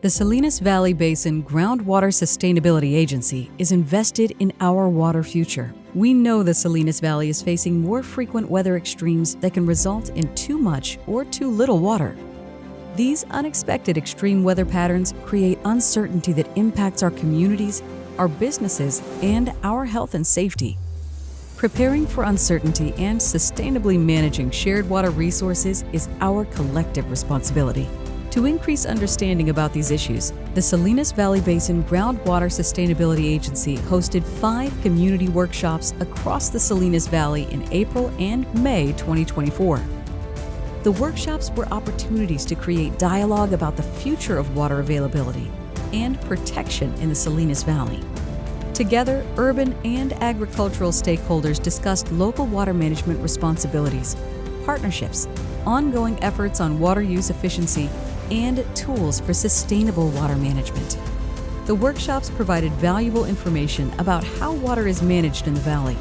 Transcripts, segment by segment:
The Salinas Valley Basin Groundwater Sustainability Agency is invested in our water future. We know the Salinas Valley is facing more frequent weather extremes that can result in too much or too little water. These unexpected extreme weather patterns create uncertainty that impacts our communities, our businesses, and our health and safety. Preparing for uncertainty and sustainably managing shared water resources is our collective responsibility. To increase understanding about these issues, the Salinas Valley Basin Groundwater Sustainability Agency hosted 5 community workshops across the Salinas Valley in April and May 2024. The workshops were opportunities to create dialogue about the future of water availability and protection in the Salinas Valley. Together, urban and agricultural stakeholders discussed local water management responsibilities, partnerships, ongoing efforts on water use efficiency, and tools for sustainable water management. The workshops provided valuable information about how water is managed in the valley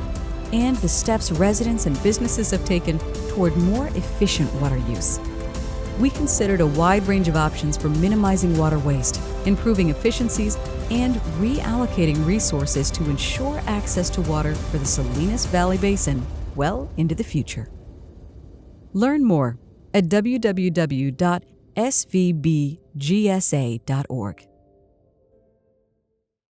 and the steps residents and businesses have taken toward more efficient water use. We considered a wide range of options for minimizing water waste, improving efficiencies, and reallocating resources to ensure access to water for the Salinas Valley Basin well into the future. Learn more at www.svbgsa.org.